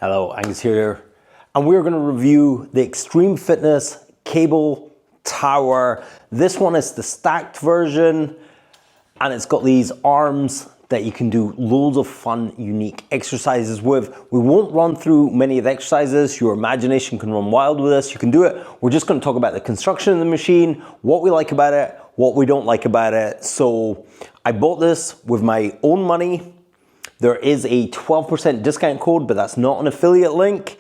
Hello, Angus here, and we're going to review the Extreme Fitness Cable Tower. This one is the stacked version, and it's got these arms that you can do loads of fun, unique exercises with. We won't run through many of the exercises. Your imagination can run wild with this. You can do it. We're just going to talk about the construction of the machine, what we like about it, what we don't like about it. So I bought this with my own money. There is a 12% discount code, but that's not an affiliate link.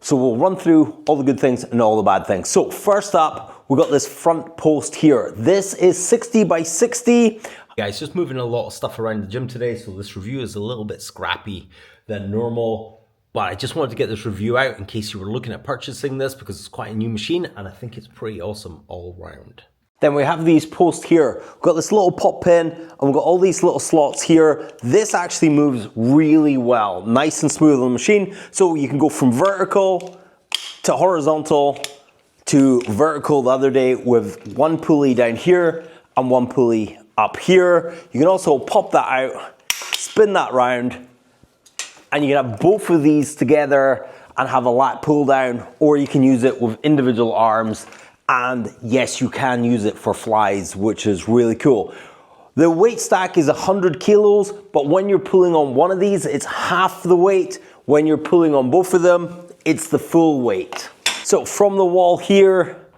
So we'll run through all the good things and all the bad things. So first up, we got this front post here. This is 60 by 60. Guys, just moving a lot of stuff around the gym today, so this review is a little bit scrappy than normal. But I just wanted to get this review out in case you were looking at purchasing this because it's quite a new machine and I think it's pretty awesome all around. Then we have these posts here. We've got this little pop pin and we've got all these little slots here. This actually moves really well, nice and smooth on the machine. So you can go from vertical to horizontal to vertical the other day with one pulley down here and one pulley up here. You can also pop that out, spin that round, and you can have both of these together and have a lat pull down, or you can use it with individual arms. And yes, you can use it for flies, which is really cool. The weight stack is 100 kilos, but when you're pulling on one of these, it's half the weight. When you're pulling on both of them, it's the full weight. So from the wall here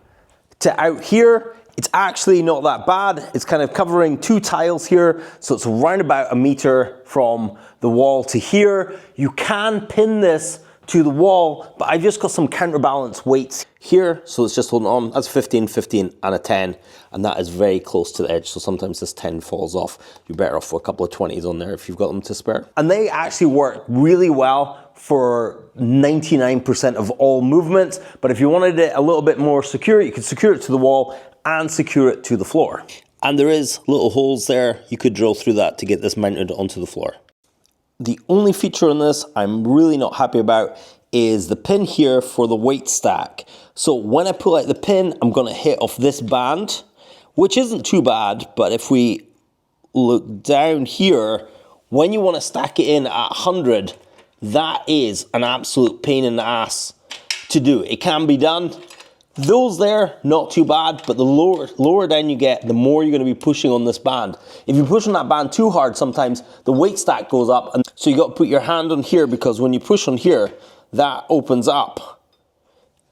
to out here, it's actually not that bad. It's kind of covering two tiles here, so it's around about 1 meter from the wall to here. You can pin this to the wall, but I've just got some counterbalance weights here, so it's just holding on. That's 15, 15, and a 10, and that is very close to the edge, so sometimes this 10 falls off. You're better off with a couple of 20s on there if you've got them to spare. And they actually work really well for 99% of all movements, but if you wanted it a little bit more secure, you could secure it to the wall and secure it to the floor. And there is little holes there. You could drill through that to get this mounted onto the floor. The only feature on this I'm really not happy about is the pin here for the weight stack. So when I pull out the pin, I'm gonna hit off this band, which isn't too bad, but if we look down here, when you wanna stack it in at 100, that is an absolute pain in the ass to do. It can be done. Those there, not too bad, but the lower down you get, the more you're gonna be pushing on this band. If you push on that band too hard, sometimes the weight stack goes up, and so you gotta put your hand on here, because when you push on here, that opens up.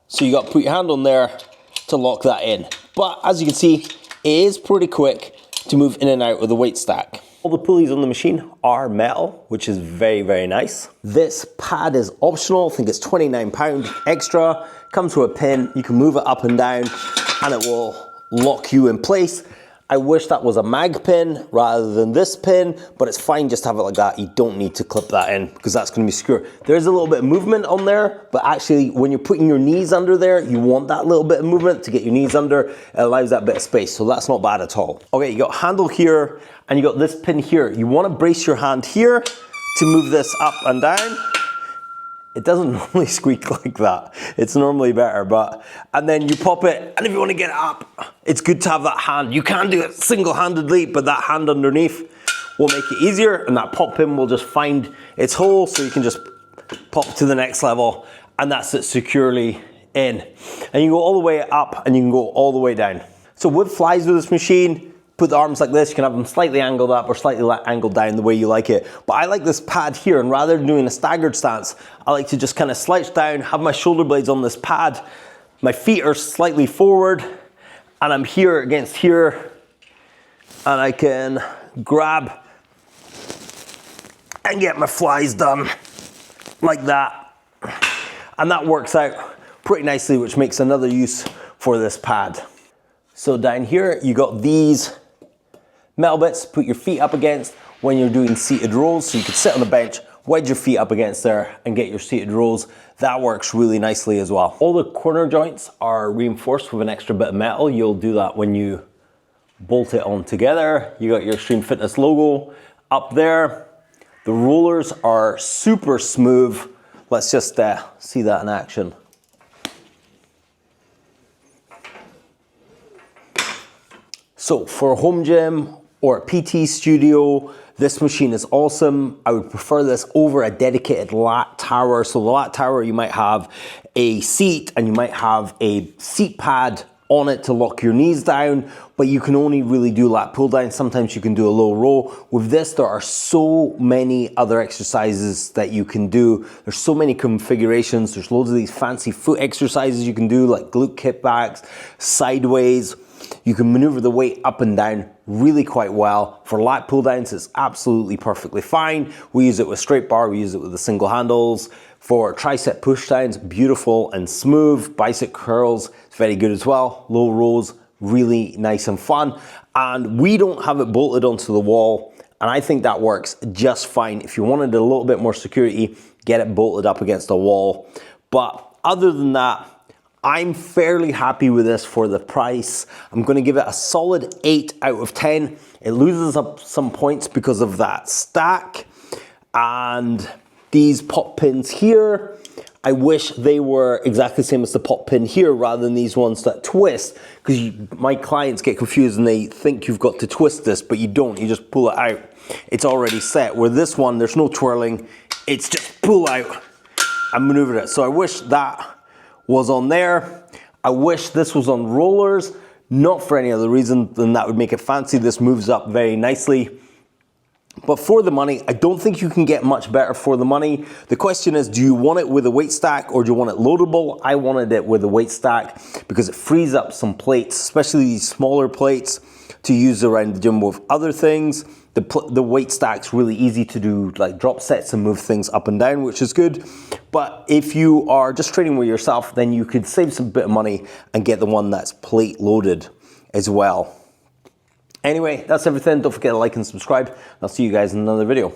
So you gotta put your hand on there to lock that in. But as you can see, it is pretty quick to move in and out of the weight stack. All the pulleys on the machine are metal, which is very, very nice. This pad is optional. I think it's £29 extra. Comes with a pin. You can move it up and down and it will lock you in place. I wish that was a mag pin rather than this pin, but it's fine just to have it like that. You don't need to clip that in because that's going to be secure. There's a little bit of movement on there, but actually when you're putting your knees under there, you want that little bit of movement to get your knees under. It allows that bit of space, so that's not bad at all. Okay, you got handle here and you got this pin here. You want to brace your hand here to move this up and down. It doesn't normally squeak like that. It's normally better, and then you pop it, and if you want to get it up, it's good to have that hand. You can do it single-handedly, but that hand underneath will make it easier, and that pop pin will just find its hole, so you can just pop to the next level, and that's it securely in. And you can go all the way up, and you can go all the way down. So with flies with this machine, put the arms like this, you can have them slightly angled up or slightly angled down the way you like it. But I like this pad here, and rather than doing a staggered stance, I like to just kind of slouch down, have my shoulder blades on this pad, my feet are slightly forward, and I'm here against here, and I can grab and get my flies done like that. And that works out pretty nicely, which makes another use for this pad. So down here, you got these metal bits, put your feet up against when you're doing seated rows. So you could sit on the bench, wedge your feet up against there and get your seated rows. That works really nicely as well. All the corner joints are reinforced with an extra bit of metal. You'll do that when you bolt it on together. You got your Extreme Fitness logo up there. The rollers are super smooth. Let's just see that in action. So for a home gym or a PT studio, This machine is awesome. I would prefer this over a dedicated lat tower. So the lat tower, you might have a seat and you might have a seat pad on it to lock your knees down, but you can only really do lat pull down. Sometimes you can do a low row. With this, there are so many other exercises that you can do. There's so many configurations. There's loads of these fancy foot exercises you can do, like glute kickbacks, sideways. You can maneuver the weight up and down really quite well. For lat pull downs, it's absolutely perfectly fine. We use it with straight bar, we use it with the single handles. For tricep push downs, beautiful and smooth. Bicep curls, it's very good as well. Low rows, really nice and fun. And we don't have it bolted onto the wall, and I think that works just fine. If you wanted a little bit more security, get it bolted up against the wall. But other than that, I'm fairly happy with this for the price. I'm gonna give it a solid 8 out of 10. It loses up some points because of that stack. And these pop pins here, I wish they were exactly the same as the pop pin here rather than these ones that twist, because my clients get confused and they think you've got to twist this, but you don't, you just pull it out. It's already set. Where this one, there's no twirling, it's just pull out and maneuver it. So I wish that was on there. I wish this was on rollers, not for any other reason than that would make it fancy. This moves up very nicely. But for the money, I don't think you can get much better for the money. The question is, do you want it with a weight stack or do you want it loadable? I wanted it with a weight stack because it frees up some plates, especially these smaller plates, to use around the gym with other things. The weight stack's really easy to do, like drop sets and move things up and down, which is good. But if you are just training with yourself, then you could save some bit of money and get the one that's plate loaded as well. Anyway, that's everything. Don't forget to like and subscribe. I'll see you guys in another video.